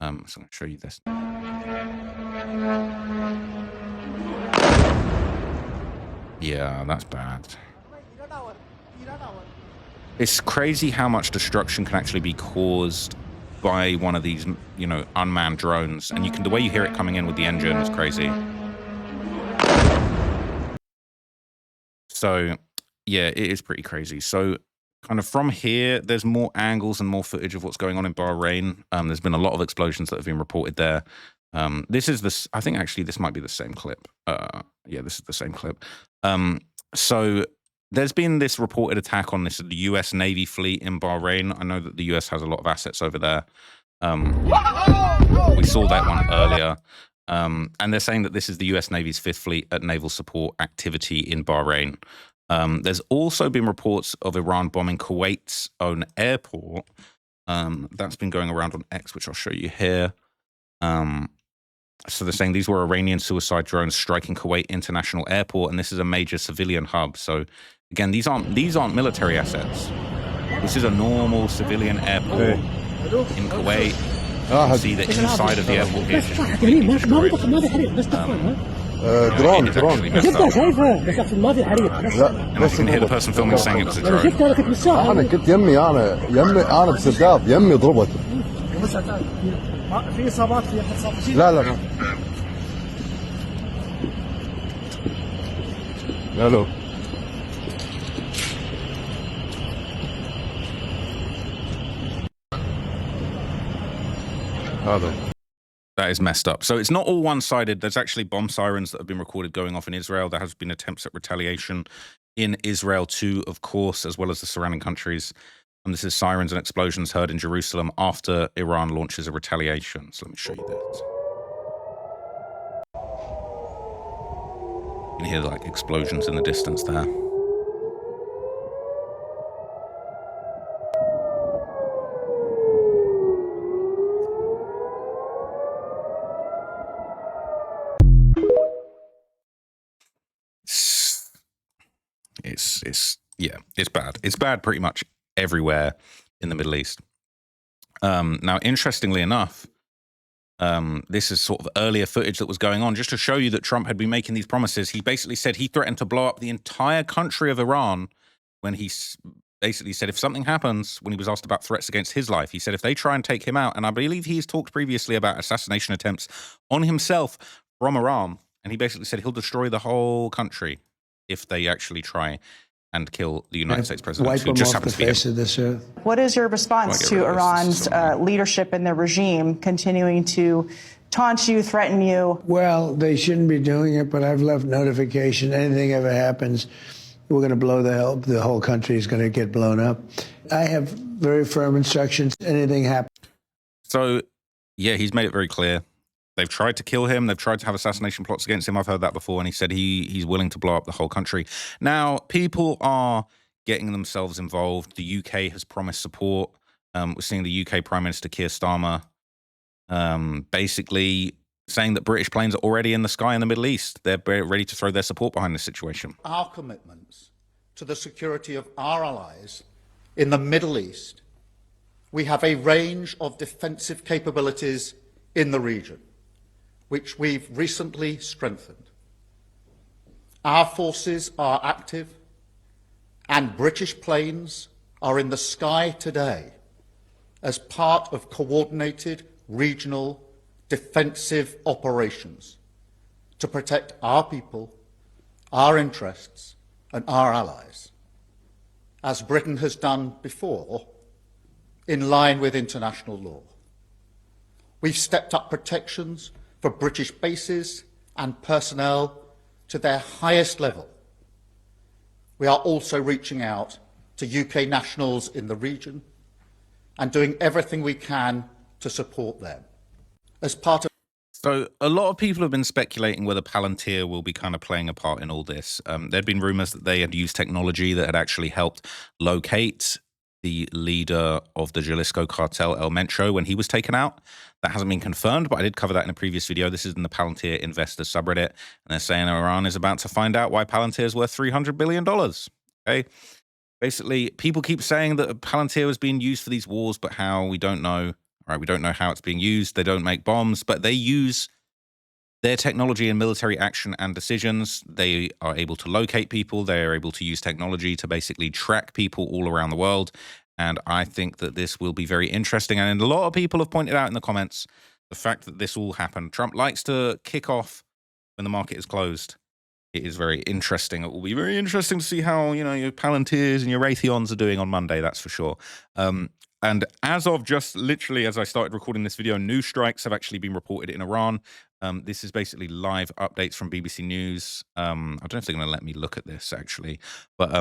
So I'm going to show you this. Yeah, that's bad. It's crazy how much destruction can actually be caused by one of these, unmanned drones. And the way you hear it coming in with the engine is crazy. So, yeah, it is pretty crazy. So, kind of from here, there's more angles and more footage of what's going on in Bahrain. There's been a lot of explosions that have been reported there. This is this. I think actually this might be the same clip. Yeah, this is the same clip. So there's been this reported attack on the U.S. Navy fleet in Bahrain. I know that the U.S. has a lot of assets over there. We saw that one earlier. And they're saying that this is the U.S. Navy's Fifth Fleet at naval support activity in Bahrain. There's also been reports of Iran bombing Kuwait's own airport. That's been going around on X, which I'll show you here. So they're saying these were Iranian suicide drones striking Kuwait International Airport, and this is a major civilian hub. So again, these aren't military assets. This is a normal civilian airport in Kuwait. You can see the inside of the airport here is just completely destroyed. درون It's درون actually messed up. And you can hear the person filming saying it was a drone. انا كنت انا بسداد يمي ضربت في اصابات في احد صاب شيء لا لا الو هذا That is messed up. So it's not all one-sided. There's actually bomb sirens that have been recorded going off in Israel. There has been attempts at retaliation in Israel too, of course, as well as the surrounding countries. And this is sirens and explosions heard in Jerusalem after Iran launches a retaliation. So let me show you this. You can hear like explosions in the distance there. It's bad. It's bad pretty much everywhere in the Middle East. Now, interestingly enough, this is sort of earlier footage that was going on just to show you that Trump had been making these promises. He basically said he threatened to blow up the entire country of Iran when he basically said if something happens, when he was asked about threats against his life, he said if they try and take him out, and I believe he's talked previously about assassination attempts on himself from Iran, and he basically said he'll destroy the whole country if they actually try and kill the United States president. Wipe Who them just off the happens to be face of this earth. What is your response to Iran's leadership in the regime continuing to taunt you, threaten you? Well, they shouldn't be doing it, but I've left notification. Anything ever happens, we're going to blow the whole country is going to get blown up. I have very firm instructions. Anything happens. So, yeah, he's made it very clear. They've tried to kill him. They've tried to have assassination plots against him. I've heard that before. And he said he's willing to blow up the whole country. Now, people are getting themselves involved. The UK has promised support. We're seeing the UK Prime Minister Keir Starmer basically saying that British planes are already in the sky in the Middle East. They're ready to throw their support behind this situation. Our commitments to the security of our allies in the Middle East, we have a range of defensive capabilities in the region, which we've recently strengthened. Our forces are active, and British planes are in the sky today as part of coordinated regional defensive operations to protect our people, our interests, and our allies, as Britain has done before, in line with international law. We've stepped up protections for British bases and personnel to their highest level. We are also reaching out to UK nationals in the region and doing everything we can to support them. As part of So a lot of people have been speculating whether Palantir will be kind of playing a part in all this. There'd been rumors that they had used technology that had actually helped locate the leader of the Jalisco cartel, El Mencho, when he was taken out. That hasn't been confirmed, but I did cover that in a previous video. This is in the Palantir investor subreddit, and they're saying Iran is about to find out why Palantir is worth $300 billion. Okay, basically, people keep saying that Palantir was being used for these wars, but how, we don't know. All right, we don't know how it's being used. They don't make bombs, but they use their technology in military action and decisions. They are able to locate people. They are able to use technology to basically track people all around the world. And I think that this will be very interesting. And a lot of people have pointed out in the comments the fact that this all happened. Trump likes to kick off when the market is closed. It is very interesting. It will be very interesting to see how, you know, your Palantirs and your Raytheons are doing on Monday, that's for sure. And as of just literally as I started recording this video, new strikes have actually been reported in Iran. This is basically live updates from BBC News. I don't know if they're going to let me look at this, actually. But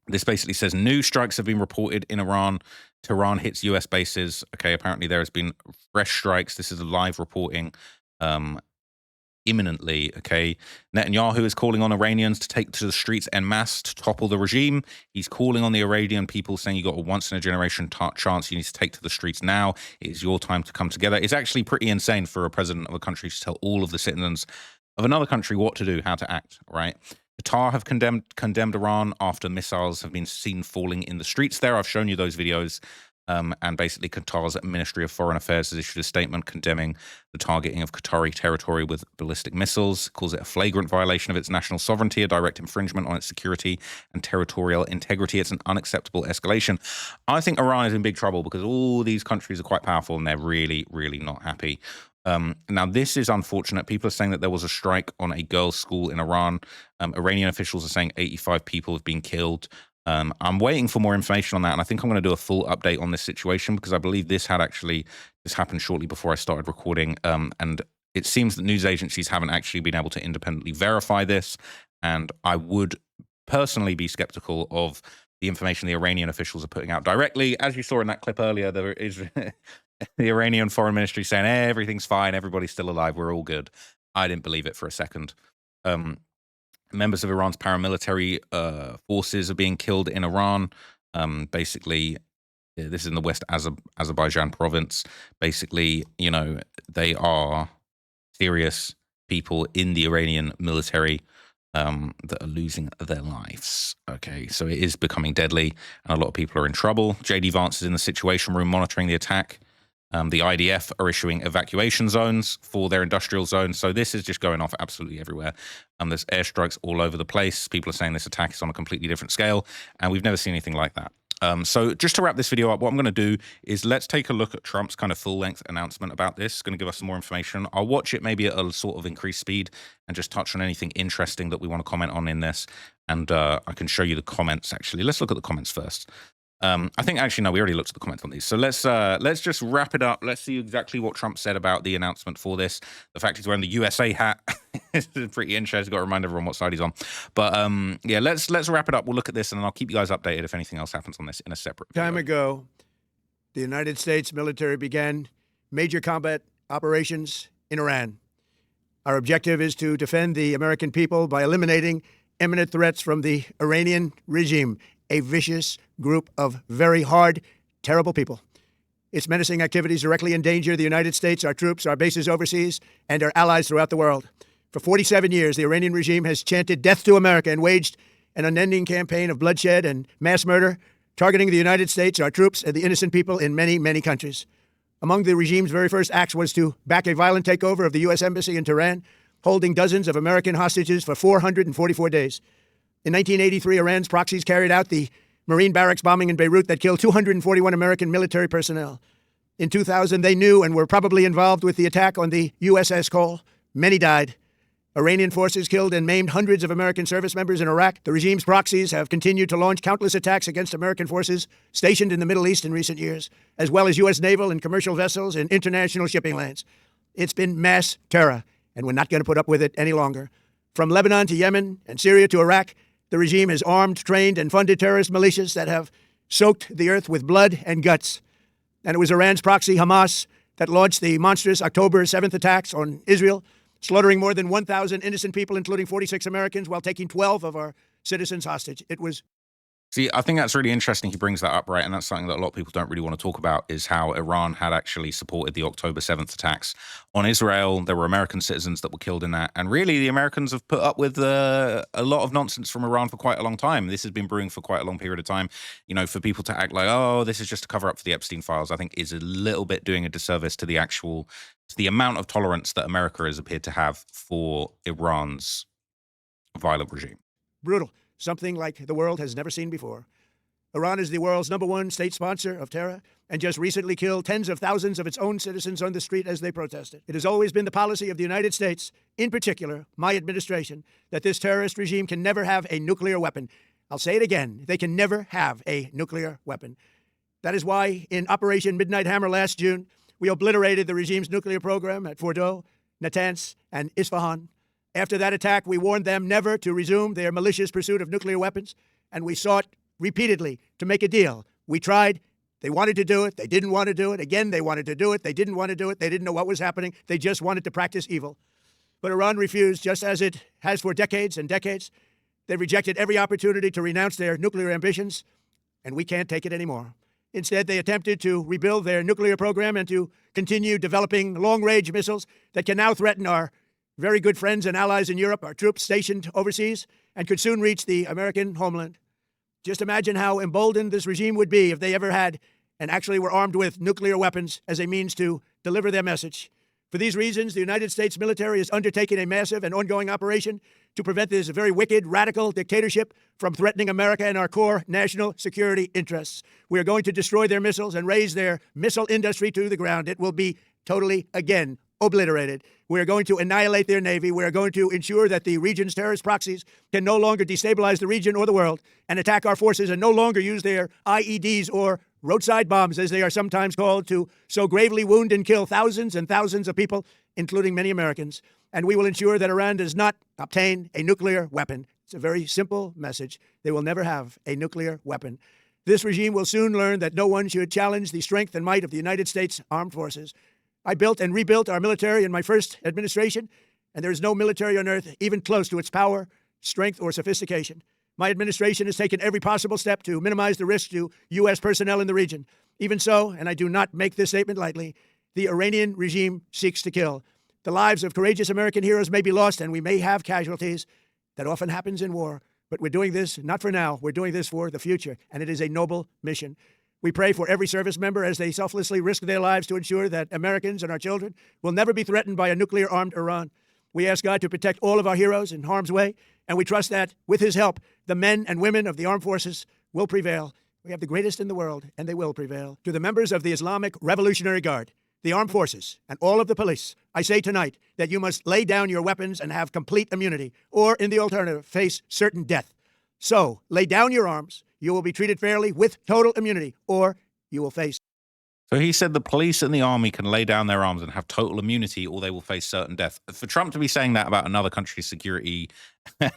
this basically says new strikes have been reported in Iran. Tehran hits US bases. Okay, apparently there has been fresh strikes. This is a live reporting imminently. Okay, Netanyahu is calling on Iranians to take to the streets en masse to topple the regime. He's calling on the Iranian people, saying you got a once-in-a-generation chance. You need to take to the streets now. It is your time to come together. It's actually pretty insane for a president of a country to tell all of the citizens of another country what to do, how to act, right? Qatar have condemned Iran after missiles have been seen falling in the streets there. I've shown you those videos. And basically, Qatar's Ministry of Foreign Affairs has issued a statement condemning the targeting of Qatari territory with ballistic missiles, calls it a flagrant violation of its national sovereignty, a direct infringement on its security and territorial integrity. It's an unacceptable escalation. I think Iran is in big trouble because all these countries are quite powerful and they're really, really not happy. Now, this is unfortunate. People are saying that there was a strike on a girls' school in Iran. Iranian officials are saying 85 people have been killed. I'm waiting for more information on that, and I think I'm going to do a full update on this situation because I believe this happened shortly before I started recording, and it seems that news agencies haven't actually been able to independently verify this, and I would personally be skeptical of the information the Iranian officials are putting out directly. As you saw in that clip earlier, there is the Iranian foreign ministry saying everything's fine, everybody's still alive, we're all good. I didn't believe it for a second. Members of Iran's paramilitary forces are being killed in Iran. Basically, this is in the West Azerbaijan province. Basically, they are serious people in the Iranian military that are losing their lives. Okay, so it is becoming deadly, and a lot of people are in trouble. JD Vance is in the Situation Room monitoring the attack. The IDF are issuing evacuation zones for their industrial zones. So this is just going off absolutely everywhere. There's airstrikes all over the place. People are saying this attack is on a completely different scale, and we've never seen anything like that. So just to wrap this video up, what I'm going to do is let's take a look at Trump's kind of full-length announcement about this. It's going to give us some more information. I'll watch it maybe at a sort of increased speed and just touch on anything interesting that we want to comment on in this. And I can show you the comments, actually. Let's look at the comments first. I think actually, no, we already looked at the comments on these. So let's just wrap it up. Let's see exactly what Trump said about the announcement for this. The fact he's wearing the USA hat is pretty interesting. Got to remind everyone what side he's on. But yeah, let's wrap it up. We'll look at this, and then I'll keep you guys updated if anything else happens on this in a separate video. Time ago, the United States military began major combat operations in Iran. Our objective is to defend the American people by eliminating imminent threats from the Iranian regime, a vicious group of very hard, terrible people. Its menacing activities directly endanger the United States, our troops, our bases overseas, and our allies throughout the world. For 47 years, the Iranian regime has chanted death to America and waged an unending campaign of bloodshed and mass murder, targeting the United States, our troops, and the innocent people in many, many countries. Among the regime's very first acts was to back a violent takeover of the U.S. Embassy in Tehran, holding dozens of American hostages for 444 days. In 1983, Iran's proxies carried out the Marine barracks bombing in Beirut that killed 241 American military personnel. In 2000, they knew and were probably involved with the attack on the USS Cole. Many died. Iranian forces killed and maimed hundreds of American service members in Iraq. The regime's proxies have continued to launch countless attacks against American forces stationed in the Middle East in recent years, as well as U.S. naval and commercial vessels in international shipping lanes. It's been mass terror, and we're not going to put up with it any longer. From Lebanon to Yemen and Syria to Iraq, the regime has armed, trained, and funded terrorist militias that have soaked the earth with blood and guts. And it was Iran's proxy, Hamas, that launched the monstrous October 7th attacks on Israel, slaughtering more than 1,000 innocent people, including 46 Americans, while taking 12 of our citizens hostage. It was... See, I think that's really interesting he brings that up, right? And that's something that a lot of people don't really want to talk about, is how Iran had actually supported the October 7th attacks on Israel. There were American citizens that were killed in that. And really, the Americans have put up with a lot of nonsense from Iran for quite a long time. This has been brewing for quite a long period of time. For people to act like, oh, this is just to cover up for the Epstein files, I think is a little bit doing a disservice to the amount of tolerance that America has appeared to have for Iran's violent regime. Brutal. Something like the world has never seen before. Iran is the world's #1 state sponsor of terror and just recently killed tens of thousands of its own citizens on the street as they protested. It has always been the policy of the United States, in particular, my administration, that this terrorist regime can never have a nuclear weapon. I'll say it again. They can never have a nuclear weapon. That is why in Operation Midnight Hammer last June, we obliterated the regime's nuclear program at Fordow, Natanz, and Isfahan. After that attack, we warned them never to resume their malicious pursuit of nuclear weapons, and we sought repeatedly to make a deal. We tried. They wanted to do it. They didn't want to do it. Again, they wanted to do it. They didn't want to do it. They didn't know what was happening. They just wanted to practice evil. But Iran refused, just as it has for decades and decades. They rejected every opportunity to renounce their nuclear ambitions, and we can't take it anymore. Instead, they attempted to rebuild their nuclear program and to continue developing long-range missiles that can now threaten our very good friends and allies in Europe, our troops stationed overseas, and could soon reach the American homeland. Just imagine how emboldened this regime would be if they ever had and actually were armed with nuclear weapons as a means to deliver their message. For these reasons, the United States military is undertaking a massive and ongoing operation to prevent this very wicked, radical dictatorship from threatening America and our core national security interests. We are going to destroy their missiles and raise their missile industry to the ground. It will be totally, again, obliterated. We are going to annihilate their Navy. We are going to ensure that the region's terrorist proxies can no longer destabilize the region or the world and attack our forces and no longer use their IEDs or roadside bombs, as they are sometimes called, to so gravely wound and kill thousands and thousands of people, including many Americans. And we will ensure that Iran does not obtain a nuclear weapon. It's a very simple message. They will never have a nuclear weapon. This regime will soon learn that no one should challenge the strength and might of the United States Armed Forces. I built and rebuilt our military in my first administration, and there is no military on earth even close to its power, strength, or sophistication. My administration has taken every possible step to minimize the risk to U.S. personnel in the region. Even so, and I do not make this statement lightly, the Iranian regime seeks to kill. The lives of courageous American heroes may be lost, and we may have casualties. That often happens in war. But we're doing this not for now. We're doing this for the future, and it is a noble mission. We pray for every service member as they selflessly risk their lives to ensure that Americans and our children will never be threatened by a nuclear-armed Iran. We ask God to protect all of our heroes in harm's way, and we trust that, with his help, the men and women of the armed forces will prevail. We have the greatest in the world, and they will prevail. To the members of the Islamic Revolutionary Guard, the armed forces, and all of the police, I say tonight that you must lay down your weapons and have complete immunity, or, in the alternative, face certain death. So, lay down your arms. You will be treated fairly with total immunity, or you will face. So he said the police and the army can lay down their arms and have total immunity, or they will face certain death. For Trump to be saying that about another country's security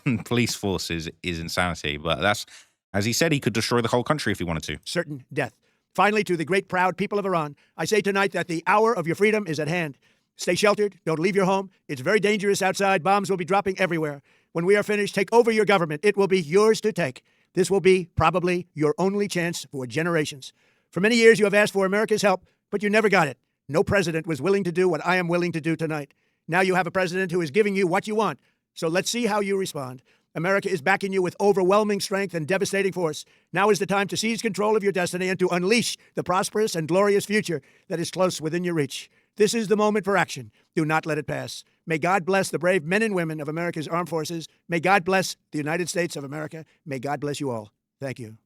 and police forces is insanity. But that's, as he said, he could destroy the whole country if he wanted to. Certain death. Finally, to the great proud people of Iran, I say tonight that the hour of your freedom is at hand. Stay sheltered. Don't leave your home. It's very dangerous outside. Bombs will be dropping everywhere. When we are finished, take over your government. It will be yours to take. This will be probably your only chance for generations. For many years, you have asked for America's help, but you never got it. No president was willing to do what I am willing to do tonight. Now you have a president who is giving you what you want. So let's see how you respond. America is backing you with overwhelming strength and devastating force. Now is the time to seize control of your destiny and to unleash the prosperous and glorious future that is close within your reach. This is the moment for action. Do not let it pass. May God bless the brave men and women of America's armed forces. May God bless the United States of America. May God bless you all. Thank you.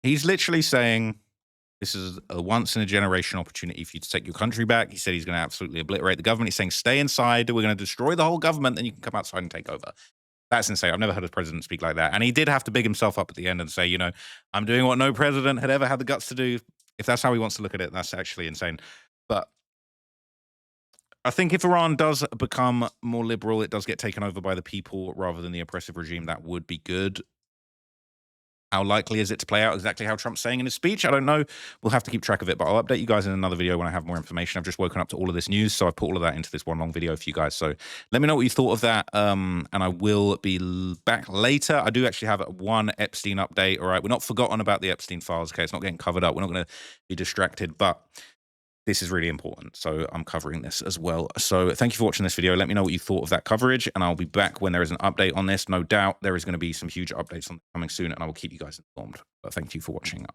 He's literally saying this is a once-in-a-generation opportunity for you to take your country back. He said he's going to absolutely obliterate the government. He's saying, stay inside. We're going to destroy the whole government. Then you can come outside and take over. That's insane. I've never heard a president speak like that. And he did have to big himself up at the end and say, you know, I'm doing what no president had ever had the guts to do. If that's how he wants to look at it, that's actually insane. But I think if Iran does become more liberal, it does get taken over by the people rather than the oppressive regime, that would be good. How likely is it to play out exactly how Trump's saying in his speech? I don't know. We'll have to keep track of it, but I'll update you guys in another video when I have more information. I've just woken up to all of this news, so I've put all of that into this one long video for you guys. So let me know what you thought of that, and I will be back later. I do actually have one Epstein update, all right? We're not forgotten about the Epstein files, okay? It's not getting covered up. We're not going to be distracted, but this is really important, so I'm covering this as well. So thank you for watching this video. Let me know what you thought of that coverage, and I'll be back when there is an update on this. No doubt there is going to be some huge updates coming soon, and I will keep you guys informed. But thank you for watching.